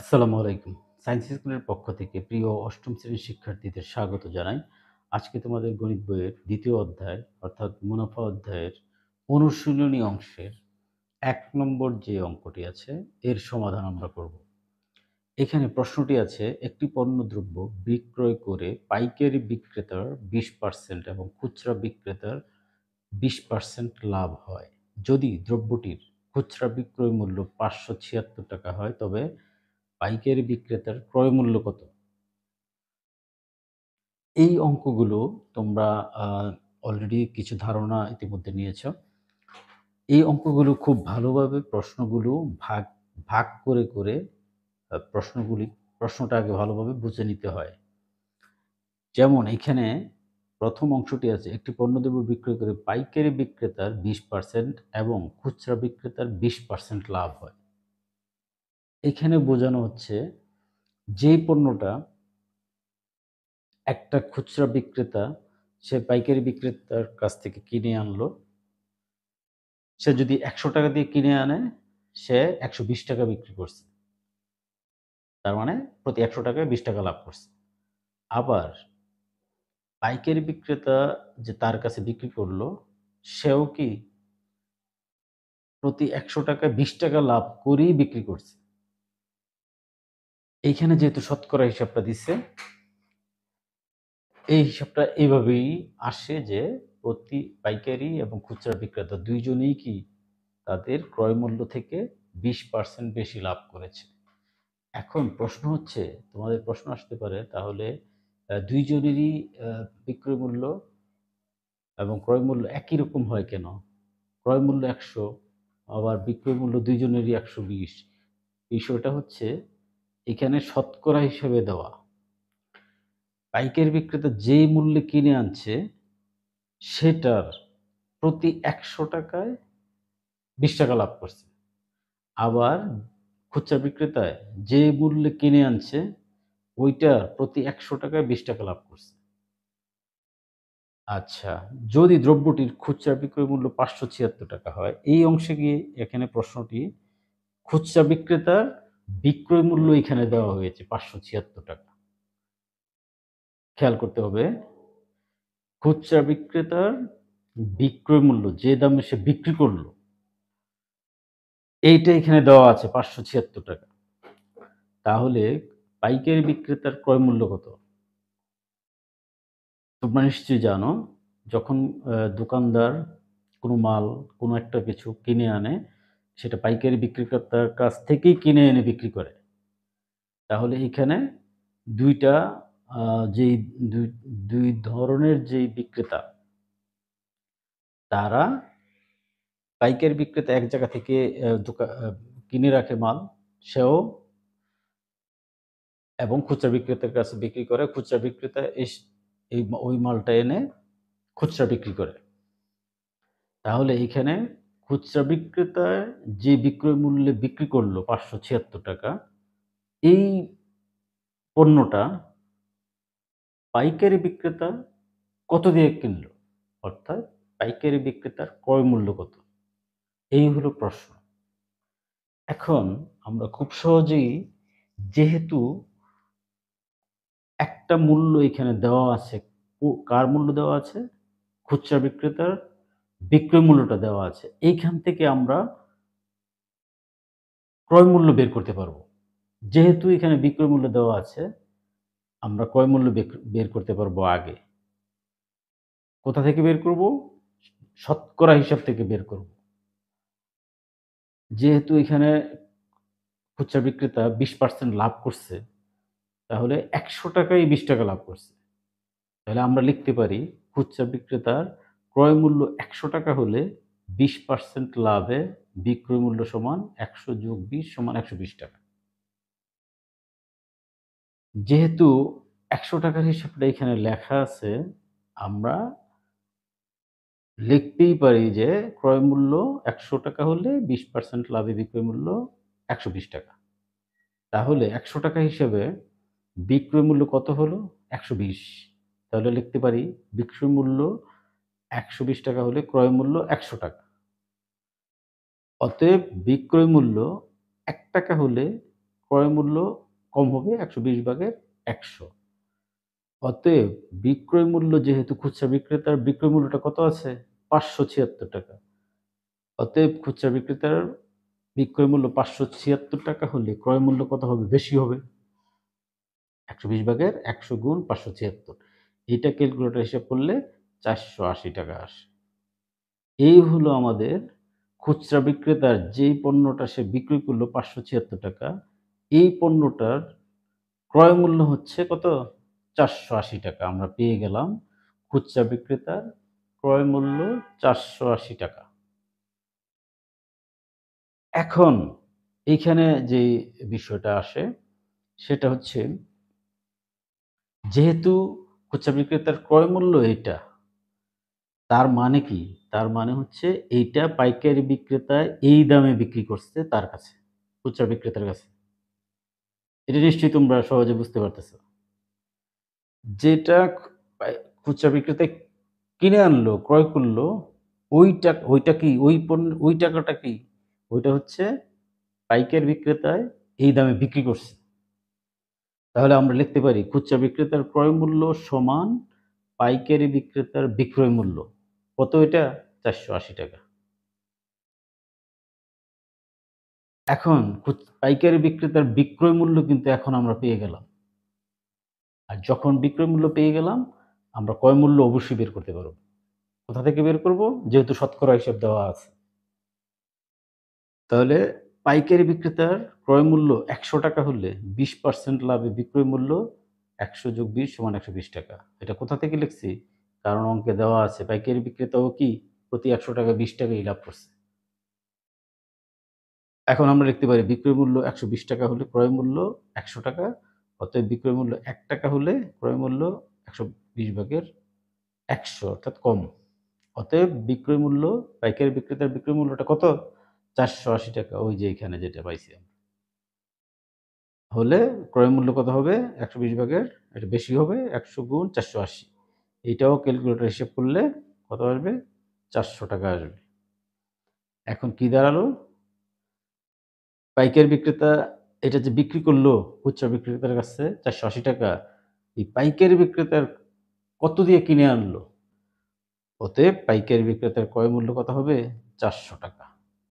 আসসালামু আলাইকুম। সায়েন্স স্কুলের পক্ষ থেকে প্রিয় অষ্টম শ্রেণীর শিক্ষার্থীদের স্বাগত জানাই। আজকে তোমাদের গণিত বইয়ের ২য় অধ্যায় অর্থাৎ মুনাফা অধ্যায়ের অনুশীলনী অংশের ১ নম্বর যে অঙ্কটি আছে এর সমাধান আমরা করব। এখানে প্রশ্নটি আছে একটি পণ্যদ্রব্য বিক্রয় করে পাইকারি বিক্রেতার ২০% এবং খুচরা বিক্রেতার ২০% লাভ হয়। যদি দ্রব্যটির খুচরা বিক্রয় মূল্য ৳৫৭৬ হয় তবে পাইকারি বিক্রেতার ক্রয় মূল্য কত? এই অঙ্কগুলো তোমরা আ অলরেডি কিছু ধারণা ইতিমধ্যে নিয়েছ। এই অঙ্কগুলো খুব ভালোভাবে প্রশ্নগুলো ভাগ, ভাগ করে প্রশ্নটা আগে ভালোভাবে বুঝে নিতে হয়। যেমন এইখানে ১ম অংশটি আছে একটি পণ্যদ্রব্য বিক্রয় করে পাইকারি বিক্রেতার ২০% এবং খুচরা বিক্রেতার ২০% লাভ হয়। এখানে বোঝানো হচ্ছে যেই পণ্যটা একটা খুচরা বিক্রেতা সে পাইকারি বিক্রেতার কাছ থেকে কিনে আনলো। সে যদি ৳১০০ দিয়ে কিনে আনে, সে ৳১২০ বিক্রি করছে। তার মানে প্রতি ৳১০০ য় ৳২০ লাভ করছে। আবার পাইকারি বিক্রেতা যে তার কাছে বিক্রি করলো, সেও কি প্রতি ৳১০০ য় ৳২০ লাভ করেই বিক্রি করছে। এইখানে যেহেতু শতকরা হিসাবটা দিছে, এই হিসাবটা এভাবেই আসে যে প্রতি পাইকারি এবং খুচরা বিক্রেতা ২ জনেই কি তাদের ক্রয়মূল্য থেকে ২০% বেশি লাভ করেছে। এখন প্রশ্ন হচ্ছে, তোমাদের প্রশ্ন আসতে পারে তাহলে ২ জনেরই বিক্রয় মূল্য এবং ক্রয় মূল্য একই রকম হয় কেন? ক্রয় মূল্য ১০০ আবার বিক্রয় মূল্য ২ জনেরই ১২০। বিষয়টা হচ্ছে এখানে শতকরা হিসেবে দেওয়া। পাইকারি বিক্রেতা যেই মূল্যে কিনে আনছে সেটার প্রতি ৳১০০ য় ৳২০ লাভ করছে। আবার খুচরা বিক্রেতায় যে মূল্যে কিনে আনছে ওইটার প্রতি ৳১০০ য় ৳২০ লাভ করছে। আচ্ছা, যদি দ্রব্যটির খুচরা বিক্রয় মূল্য ৳৫৭৬ হয়, এই অংশে গিয়ে এখানে প্রশ্নটি খুচরা বিক্রেতার বিক্রয় মূল্য এখানে দেওয়া হয়েছে ৳৫৭৬। খেয়াল করতে হবে, খুচরা বিক্রেতার বিক্রয় মূল্য যে দামে সে বিক্রি করল, এইটা এখানে দেওয়া আছে ৳৫৭৬। তাহলে পাইকারি বিক্রেতার ক্রয় মূল্য কত? তোমরা নিশ্চয়ই জানো, যখন দোকানদার কোনো মাল, কোনো একটা কিছু কিনে আনে, সেটা পাইকারি বিক্রেতার কাছ থেকেই কিনে এনে বিক্রি করে। তাহলে এইখানে ২ টা আ যেই ২ ২ ধরনের যেই বিক্রেতা, তারা পাইকারি বিক্রেতা এক জায়গা থেকে কিনে রাখে মাল, সেও এবং খুচরা বিক্রেতার কাছে বিক্রি করে। খুচরা বিক্রেতা ওই মালটা এনে খুচরা বিক্রি করে। তাহলে এইখানে খুচরা বিক্রেতায় যে বিক্রয় মূল্যে বিক্রি করল ৳৫৭৬, এই পণ্যটা পাইকারি বিক্রেতা কত দিয়ে কিনল? অর্থাৎ পাইকারি বিক্রেতার ক্রয় মূল্য কত? এই হলো প্রশ্ন। এখন আমরা খুব সহজেই, যেহেতু একটা মূল্য এখানে দেওয়া আছে, কার মূল্য দেওয়া আছে? খুচরা বিক্রেতার বিক্রয় মূল্যটা দেওয়া আছে। এইখান থেকে আমরা ক্রয় মূল্য বের করতে পারব। যেহেতু এখানে বিক্রয় মূল্য দেওয়া আছে, আমরা ক্রয় মূল্য বের করতে পারবো আগে। কোথা থেকে বের করব? শতকরা হিসাব থেকে বের করব। যেহেতু এখানে খুচরা বিক্রেতা ২০% লাভ করছে, তাহলে ৳১০০ য় ৳২০ লাভ করছে। তাহলে আমরা লিখতে পারি খুচরা বিক্রেতার ক্রয় মূল্য ৳১০০ হলে ২০% লাভে বিক্রয় মূল্য সমান ১০০ যোগ ২০ সমান ৳১২০। যেহেতু ৳১০০ র হিসাবটা এখানে লেখা আছে, আমরা লিখতেই পারি যে ক্রয় মূল্য ৳১০০ হলে ২০% লাভে বিক্রয় মূল্য ৳১২০। তাহলে ৳১০০ হিসেবে বিক্রয় মূল্য কত হলো? ১২০। তাহলে লিখতে পারি বিক্রয় মূল্য ৳১২০ হলে ক্রয় মূল্য ৳১০০। অতএব বিক্রয় মূল্য ৳১ হলে ক্রয় মূল্য কম হবে ১২০ ভাগের ১০০। অতএব বিক্রয় মূল্য যেহেতু খুচরা বিক্রেতার বিক্রয় মূল্যটা কত আছে? ৳৫৭৬ অতএব খুচরা বিক্রেতার বিক্রয় মূল্য ৳৫৭৬ হলে ক্রয় মূল্য কত হবে? বেশি হবে। ১২০ ভাগের ১০০ গুণ ৫৭৬। এইটা ক্যালকুলেটরে হিসাব করলে ৳৪৮০ আসে। এই হলো আমাদের খুচরা বিক্রেতার যেই পণ্যটা সে বিক্রি করলো ৳৫৭৬, এই পণ্যটার ক্রয় মূল্য হচ্ছে কত? ৳৪৮০। আমরা পেয়ে গেলাম খুচরা বিক্রেতার ক্রয় মূল্য ৳৪৮০। এখন এইখানে যেই বিষয়টা আসে সেটা হচ্ছে যেহেতু খুচরা বিক্রেতার ক্রয় মূল্য এইটা, তার মানে কি? তার মানে হচ্ছে এইটা পাইকারি বিক্রেতা এই দামে বিক্রি করছে তার কাছে, খুচরা বিক্রেতার কাছে। এটা নিশ্চয়ই তোমরা সহজে বুঝতে পারতেছ। যেটা পাই খুচরা বিক্রেতা কিনে আনলো, ক্রয় করলো, ওইটা কি? ওই টাকাটা কি? ওইটা হচ্ছে পাইকারি বিক্রেতায় এই দামে বিক্রি করছে। তাহলে আমরা লিখতে পারি খুচরা বিক্রেতার ক্রয় মূল্য সমান পাইকারি বিক্রেতার বিক্রয় মূল্য। কত এটা? ৳৪৮০। এখন পাইকারি বিক্রেতার বিক্রয় মূল্য কিন্তু এখন আমরা পেয়ে গেলাম। আর যখন বিক্রয় মূল্য পেয়ে গেলাম, আমরা ক্রয় মূল্য অবশ্যই বের করতে পারব। কোথা থেকে বের করব? যেহেতু শতকরা হিসাব দেওয়া আছে। তাহলে পাইকারি বিক্রেতার ক্রয় মূল্য ৳১০০ হলে ২০% লাভে বিক্রয় মূল্য ১০০ + ২০ = ৳১২০। এটা কোথা থেকে লিখছি? কারণ অঙ্কে দেওয়া আছে পাইকারি বিক্রেতাও কি প্রতি ৳১০০ ৳২০ লাভ করছে। এখন আমরা লিখতে পারি বিক্রয় মূল্য ৳১২০ হলে ক্রয় মূল্য ৳১০০। অতএব বিক্রয় মূল্য ৳১ হলে ক্রয় মূল্য ১২০/১০০ অর্থাৎ কম। অতএব বিক্রয় মূল্য পাইকারি বিক্রেতার বিক্রয় মূল্যটা কত? ৳৪৮০ ওই যে এখানে যেটা পাইছি আমরা। হলে ক্রয় মূল্য কত হবে? ১২০ ভাগের এটা বেশি হবে ১০০ গুণ ৪৮০। এইটাও ক্যালকুলেটরে হিসাব করলে কত আসবে? ৳৪০০ আসবে। এখন কি দাঁড়ালো? পাইকারি বিক্রেতা এটা যে বিক্রি করলো খুচরা বিক্রেতার কাছে ৳৪৮০, এই পাইকারি বিক্রেতার কত দিয়ে কিনে আনলো? অতএব পাইকারি বিক্রেতার ক্রয় মূল্য কত হবে? ৳৪০০।